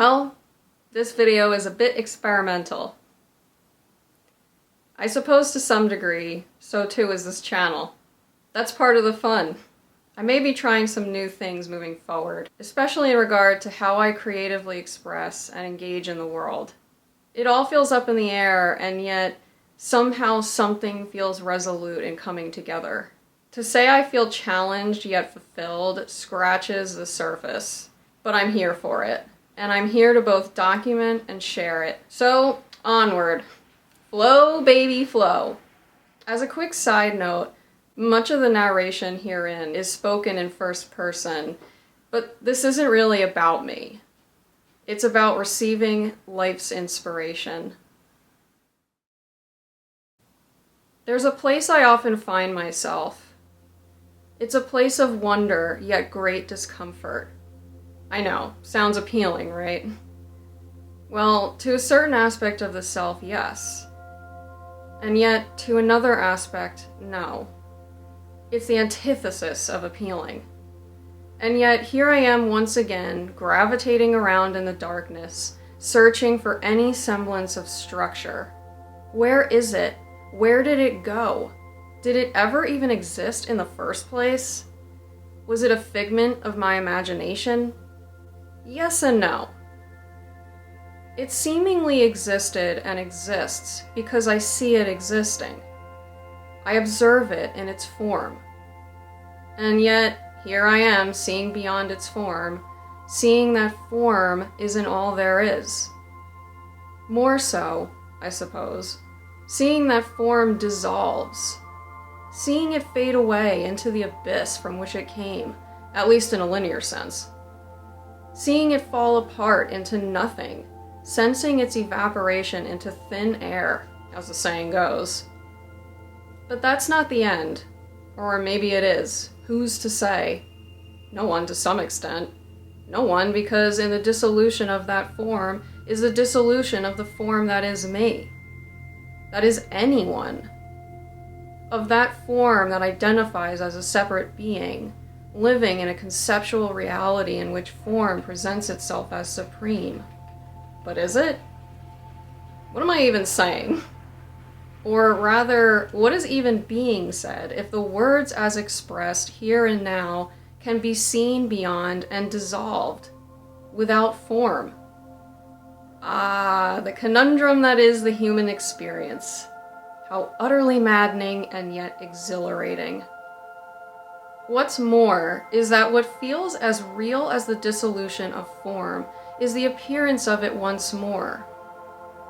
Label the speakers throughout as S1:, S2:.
S1: Well, this video is a bit experimental. I suppose to some degree, so too is this channel. That's part of the fun. I may be trying some new things moving forward, especially in regard to how I creatively express and engage in the world. It all feels up in the air, and yet somehow something feels resolute in coming together. To say I feel challenged yet fulfilled scratches the surface, but I'm here for it. And I'm here to both document and share it. So, onward. Flow, baby, flow. As a quick side note, much of the narration herein is spoken in first person, but this isn't really about me. It's about receiving life's inspiration. There's a place I often find myself. It's a place of wonder, yet great discomfort. I know, sounds appealing, right? Well, to a certain aspect of the self, yes. And yet, to another aspect, no. It's the antithesis of appealing. And yet, here I am once again, gravitating around in the darkness, searching for any semblance of structure. Where is it? Where did it go? Did it ever even exist in the first place? Was it a figment of my imagination? Yes and no. It seemingly existed and exists because I see it existing. I observe it in its form. And yet, here I am seeing beyond its form, seeing that form isn't all there is. More so, I suppose, seeing that form dissolves, seeing it fade away into the abyss from which it came, at least in a linear sense. Seeing it fall apart into nothing, sensing its evaporation into thin air, as the saying goes. But that's not the end. Or maybe it is. Who's to say? No one to some extent. No one, because in the dissolution of that form is the dissolution of the form that is me. That is anyone. Of that form that identifies as a separate being, living in a conceptual reality in which form presents itself as supreme. But is it? What am I even saying? Or rather, what is even being said if the words as expressed here and now can be seen beyond and dissolved without form? Ah, the conundrum that is the human experience. How utterly maddening and yet exhilarating. What's more is that what feels as real as the dissolution of form is the appearance of it once more,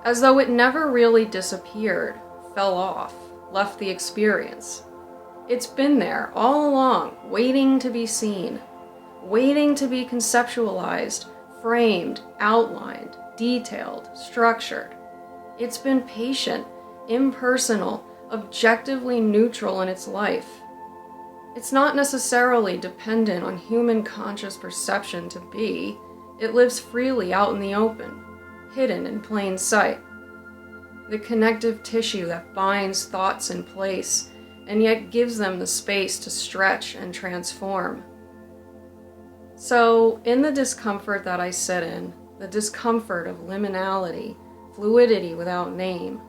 S1: as though it never really disappeared, fell off, left the experience. It's been there all along, waiting to be seen, waiting to be conceptualized, framed, outlined, detailed, structured. It's been patient, impersonal, objectively neutral in its life. It's not necessarily dependent on human conscious perception to be. It lives freely out in the open, hidden in plain sight. The connective tissue that binds thoughts in place and yet gives them the space to stretch and transform. So, in the discomfort that I sit in, the discomfort of liminality, fluidity without name,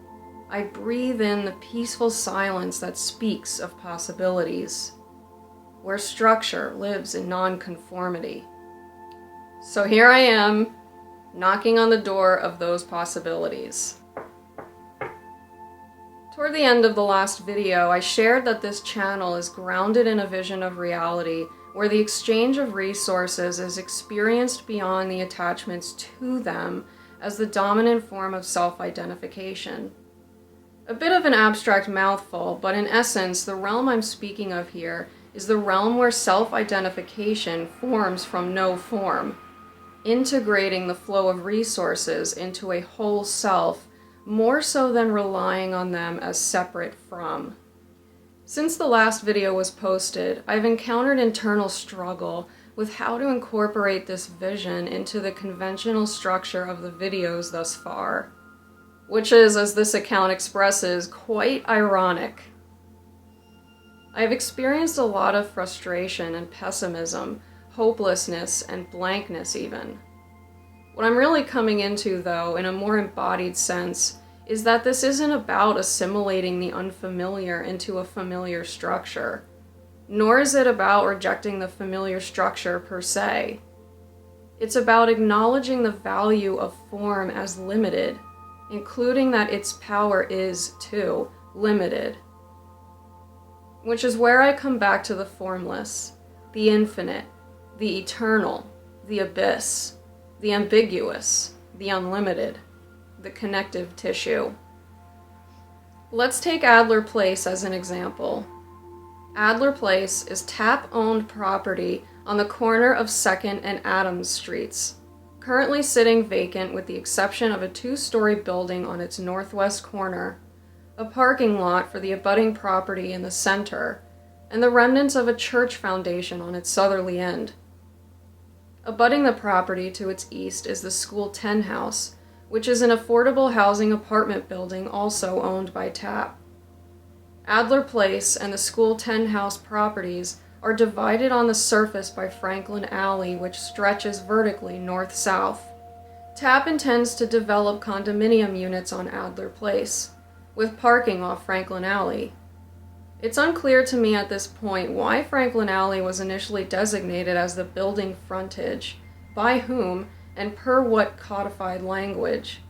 S1: I breathe in the peaceful silence that speaks of possibilities, where structure lives in non-conformity. So here I am, knocking on the door of those possibilities. Toward the end of the last video, I shared that this channel is grounded in a vision of reality where the exchange of resources is experienced beyond the attachments to them as the dominant form of self-identification. A bit of an abstract mouthful, but in essence, the realm I'm speaking of here is the realm where self-identification forms from no form, integrating the flow of resources into a whole self, more so than relying on them as separate from. Since the last video was posted, I've encountered internal struggle with how to incorporate this vision into the conventional structure of the videos thus far, which is, as this account expresses, quite ironic. I have experienced a lot of frustration and pessimism, hopelessness and blankness even. What I'm really coming into, though, in a more embodied sense, is that this isn't about assimilating the unfamiliar into a familiar structure, nor is it about rejecting the familiar structure per se. It's about acknowledging the value of form as limited, including that its power is, too, limited. Which is where I come back to the formless, the infinite, the eternal, the abyss, the ambiguous, the unlimited, the connective tissue. Let's take Adler Place as an example. Adler Place is TAP-owned property on the corner of 2nd and Adams Streets, currently sitting vacant with the exception of a 2-story building on its northwest corner, a parking lot for the abutting property in the center, and the remnants of a church foundation on its southerly end. Abutting the property to its east is the School 10 House, which is an affordable housing apartment building also owned by TAP. Adler Place and the School 10 House properties are divided on the surface by Franklin Alley, which stretches vertically north-south. TAP intends to develop condominium units on Adler Place, with parking off Franklin Alley. It's unclear to me at this point why Franklin Alley was initially designated as the building frontage, by whom, and per what codified language.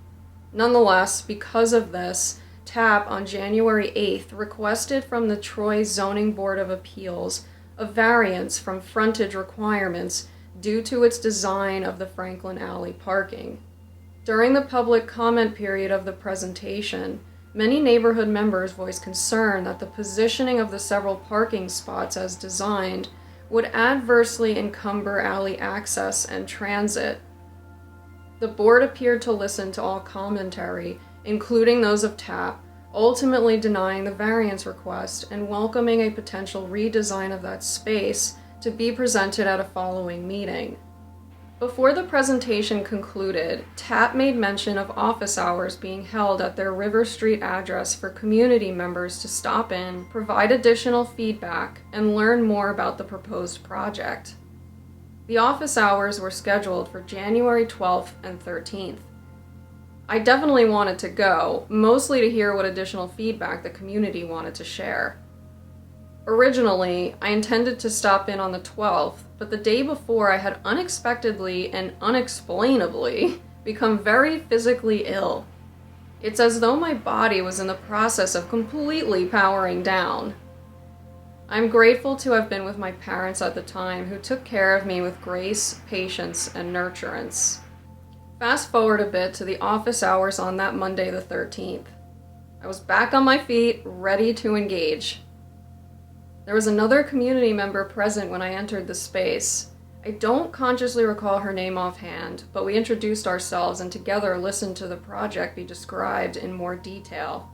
S1: Nonetheless, because of this, TAP on January 8th requested from the Troy Zoning Board of Appeals a variance from frontage requirements due to its design of the Franklin Alley parking. During the public comment period of the presentation, many neighborhood members voiced concern that the positioning of the several parking spots as designed would adversely encumber alley access and transit. The board appeared to listen to all commentary, including those of TAP, ultimately denying the variance request and welcoming a potential redesign of that space to be presented at a following meeting. Before the presentation concluded, TAP made mention of office hours being held at their River Street address for community members to stop in, provide additional feedback, and learn more about the proposed project. The office hours were scheduled for January 12th and 13th. I definitely wanted to go, mostly to hear what additional feedback the community wanted to share. Originally, I intended to stop in on the 12th, but the day before I had unexpectedly and unexplainably become very physically ill. It's as though my body was in the process of completely powering down. I'm grateful to have been with my parents at the time, who took care of me with grace, patience, and nurturance. Fast forward a bit to the office hours on that Monday the 13th. I was back on my feet, ready to engage. There was another community member present when I entered the space. I don't consciously recall her name offhand, but we introduced ourselves and together listened to the project be described in more detail.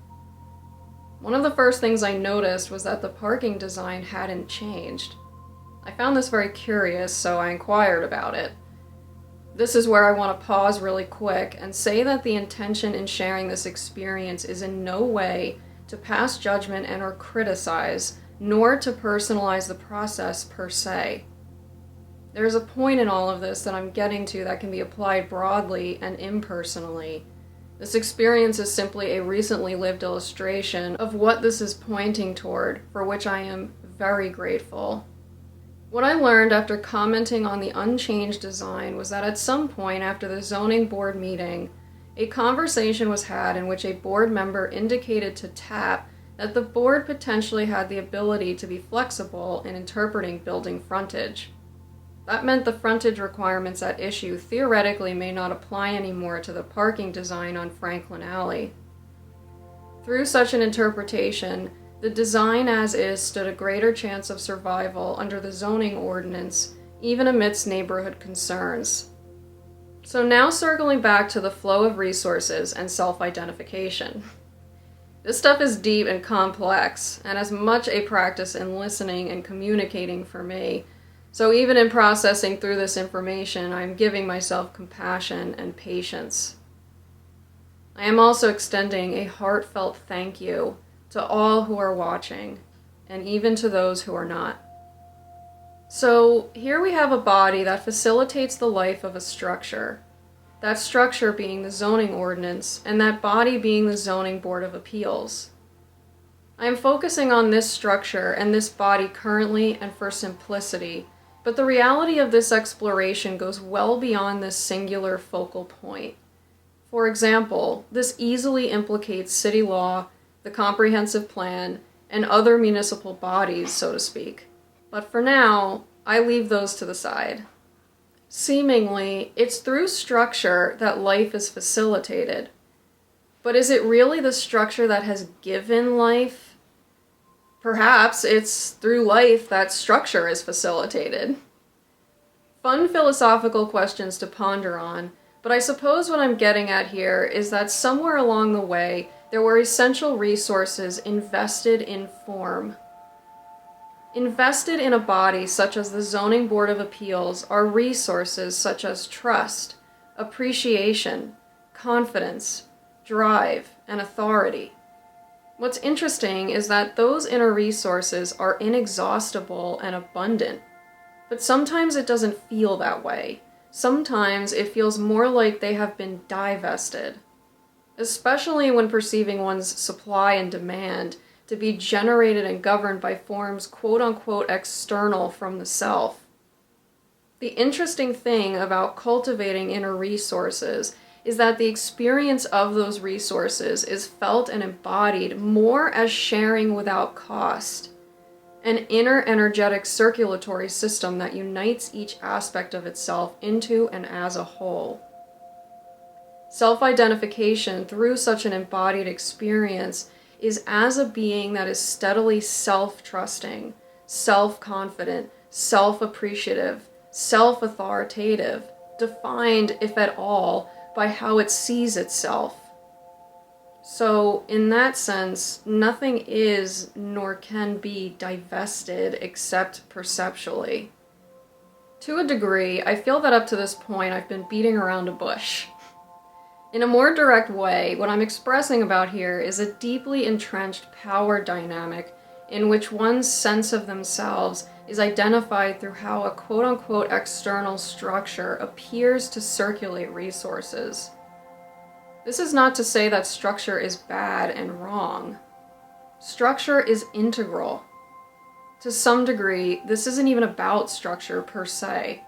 S1: One of the first things I noticed was that the parking design hadn't changed. I found this very curious, so I inquired about it. This is where I want to pause really quick and say that the intention in sharing this experience is in no way to pass judgment and or criticize, nor to personalize the process per se. There's a point in all of this that I'm getting to that can be applied broadly and impersonally. This experience is simply a recently lived illustration of what this is pointing toward, for which I am very grateful. What I learned after commenting on the unchanged design was that at some point after the zoning board meeting, a conversation was had in which a board member indicated to TAP that the board potentially had the ability to be flexible in interpreting building frontage. That meant the frontage requirements at issue theoretically may not apply anymore to the parking design on Franklin Alley. Through such an interpretation, the design as is stood a greater chance of survival under the zoning ordinance, even amidst neighborhood concerns. So now circling back to the flow of resources and self-identification. This stuff is deep and complex, and as much a practice in listening and communicating for me. So even in processing through this information, I am giving myself compassion and patience. I am also extending a heartfelt thank you to all who are watching, and even to those who are not. So here we have a body that facilitates the life of a structure. that structure being the zoning ordinance, and that body being the zoning board of appeals. I am focusing on this structure and this body currently and for simplicity, but the reality of this exploration goes well beyond this singular focal point. For example, this easily implicates city law, the comprehensive plan, and other municipal bodies, so to speak. But for now, I leave those to the side. Seemingly, it's through structure that life is facilitated. But is it really the structure that has given life? Perhaps it's through life that structure is facilitated. Fun philosophical questions to ponder on, but I suppose what I'm getting at here is that somewhere along the way, there were essential resources invested in form. Invested in a body such as the Zoning Board of Appeals are resources such as trust, appreciation, confidence, drive, and authority. What's interesting is that those inner resources are inexhaustible and abundant, but sometimes it doesn't feel that way. Sometimes it feels more like they have been divested, especially when perceiving one's supply and demand to be generated and governed by forms quote-unquote external from the self. The interesting thing about cultivating inner resources is that the experience of those resources is felt and embodied more as sharing without cost, an inner energetic circulatory system that unites each aspect of itself into and as a whole. Self-identification through such an embodied experience is as a being that is steadily self-trusting, self-confident, self-appreciative, self-authoritative, defined, if at all, by how it sees itself. So, in that sense, nothing is nor can be divested except perceptually. To a degree, I feel that up to this point I've been beating around a bush. In a more direct way, what I'm expressing about here is a deeply entrenched power dynamic in which one's sense of themselves is identified through how a quote-unquote external structure appears to circulate resources. This is not to say that structure is bad and wrong. Structure is integral. To some degree, this isn't even about structure per se.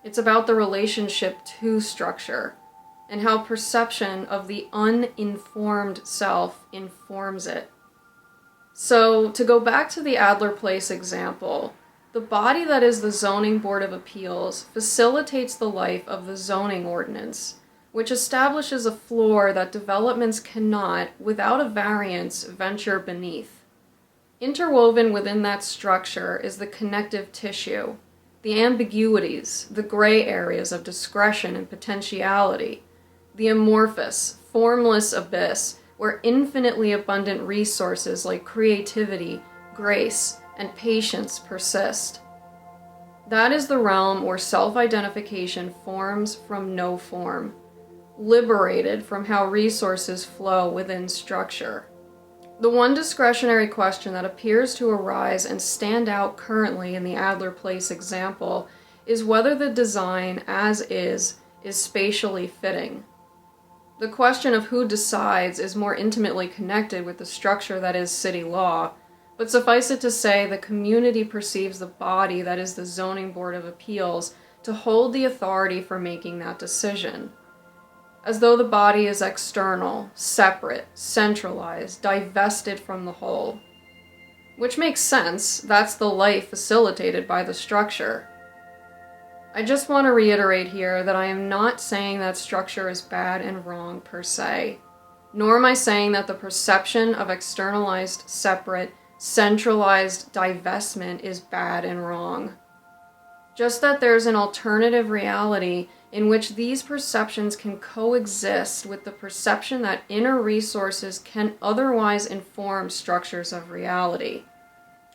S1: It's about the relationship to structure, and how perception of the uninformed self informs it. So, to go back to the Adler Place example, the body that is the Zoning Board of Appeals facilitates the life of the zoning ordinance, which establishes a floor that developments cannot, without a variance, venture beneath. Interwoven within that structure is the connective tissue, the ambiguities, the gray areas of discretion and potentiality, the amorphous, formless abyss where infinitely abundant resources like creativity, grace, and patience persist. That is the realm where self-identification forms from no form, liberated from how resources flow within structure. The one discretionary question that appears to arise and stand out currently in the Adler Place example is whether the design as is spatially fitting. The question of who decides is more intimately connected with the structure that is city law, but suffice it to say the community perceives the body that is the Zoning Board of Appeals to hold the authority for making that decision, as though the body is external, separate, centralized, divested from the whole. Which makes sense, that's the life facilitated by the structure. I just want to reiterate here that I am not saying that structure is bad and wrong per se, nor am I saying that the perception of externalized, separate, centralized divestment is bad and wrong. Just that there's an alternative reality in which these perceptions can coexist with the perception that inner resources can otherwise inform structures of reality.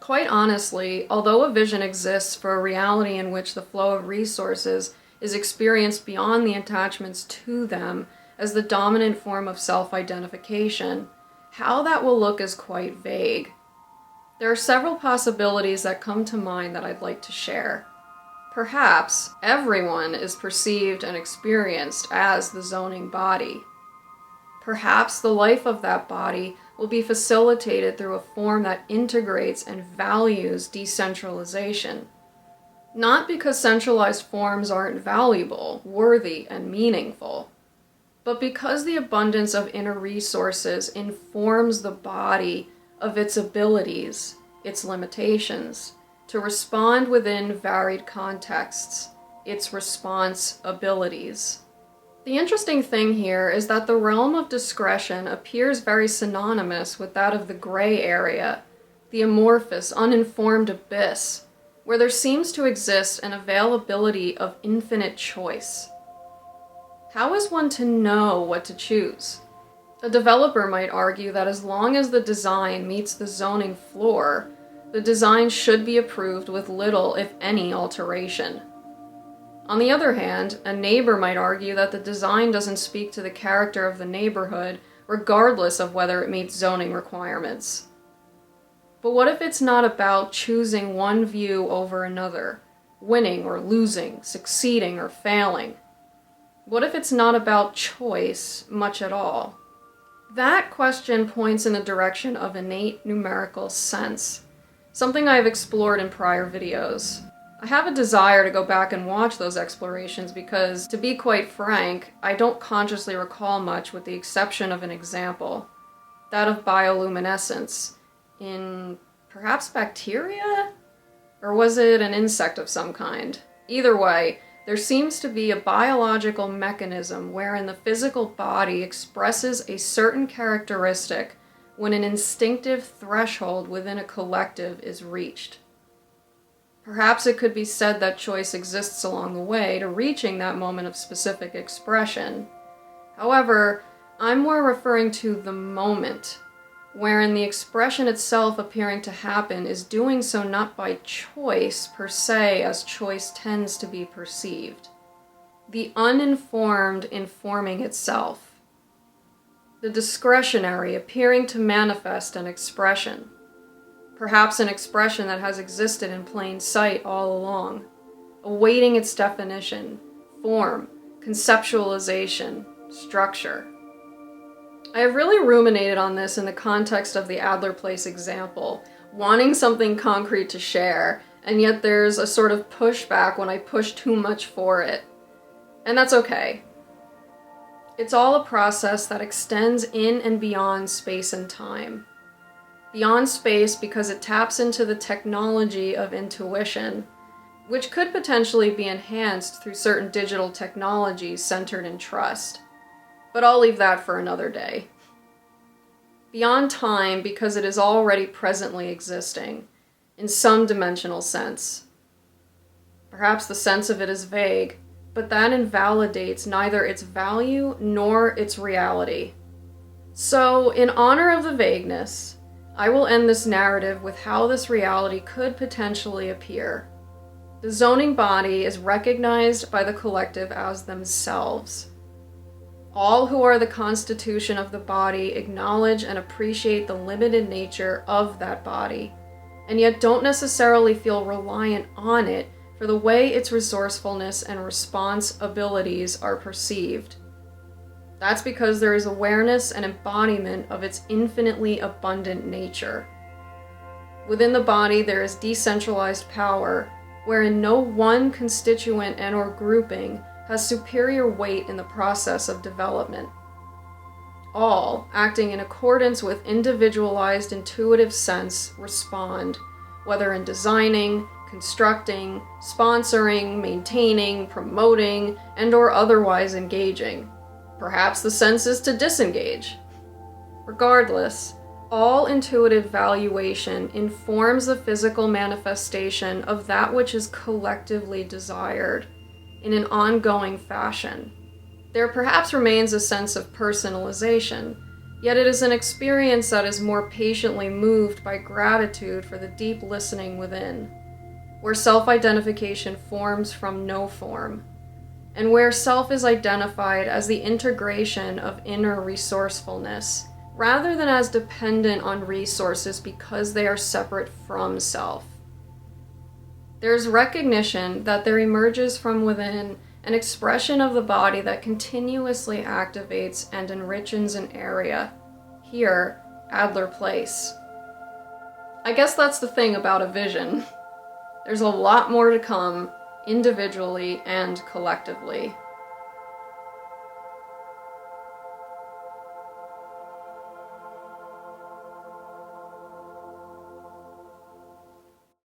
S1: Quite honestly, although a vision exists for a reality in which the flow of resources is experienced beyond the attachments to them as the dominant form of self-identification, how that will look is quite vague. There are several possibilities that come to mind that I'd like to share. Perhaps everyone is perceived and experienced as the zoning body. Perhaps the life of that body will be facilitated through a form that integrates and values decentralization. Not because centralized forms aren't valuable, worthy, and meaningful, but because the abundance of inner resources informs the body of its abilities, its limitations, to respond within varied contexts, its response abilities. The interesting thing here is that the realm of discretion appears very synonymous with that of the gray area, the amorphous, uninformed abyss, where there seems to exist an availability of infinite choice. How is one to know what to choose? A developer might argue that as long as the design meets the zoning floor, the design should be approved with little, if any, alteration. On the other hand, a neighbor might argue that the design doesn't speak to the character of the neighborhood, regardless of whether it meets zoning requirements. But what if it's not about choosing one view over another, winning or losing, succeeding or failing? What if it's not about choice much at all? That question points in the direction of innate numerical sense, something I have explored in prior videos. I have a desire to go back and watch those explorations because, to be quite frank, I don't consciously recall much with the exception of an example, that of bioluminescence, in perhaps bacteria? Or was it an insect of some kind? Either way, there seems to be a biological mechanism wherein the physical body expresses a certain characteristic when an instinctive threshold within a collective is reached. Perhaps it could be said that choice exists along the way to reaching that moment of specific expression. However, I'm more referring to the moment, wherein the expression itself appearing to happen is doing so not by choice per se as choice tends to be perceived. The uninformed informing itself. The discretionary appearing to manifest an expression. Perhaps an expression that has existed in plain sight all along, awaiting its definition, form, conceptualization, structure. I have really ruminated on this in the context of the Adler Place example, wanting something concrete to share, and yet there's a sort of pushback when I push too much for it. And that's okay. It's all a process that extends in and beyond space and time. Beyond space because it taps into the technology of intuition, which could potentially be enhanced through certain digital technologies centered in trust. But I'll leave that for another day. Beyond time because it is already presently existing, in some dimensional sense. Perhaps the sense of it is vague, but that invalidates neither its value nor its reality. So, in honor of the vagueness, I will end this narrative with how this reality could potentially appear. The zoning body is recognized by the collective as themselves. All who are the constitution of the body acknowledge and appreciate the limited nature of that body, and yet don't necessarily feel reliant on it for the way its resourcefulness and response abilities are perceived. That's because there is awareness and embodiment of its infinitely abundant nature. Within the body there is decentralized power, wherein no one constituent and or grouping has superior weight in the process of development. All, acting in accordance with individualized intuitive sense, respond, whether in designing, constructing, sponsoring, maintaining, promoting, and or otherwise engaging. Perhaps the sense is to disengage. Regardless, all intuitive valuation informs the physical manifestation of that which is collectively desired in an ongoing fashion. There perhaps remains a sense of personalization, yet it is an experience that is more patiently moved by gratitude for the deep listening within, where self-identification forms from no form, and where self is identified as the integration of inner resourcefulness, rather than as dependent on resources because they are separate from self. There's recognition that there emerges from within an expression of the body that continuously activates and enriches an area. Here, Adler Place. I guess that's the thing about a vision. There's a lot more to come, individually and collectively.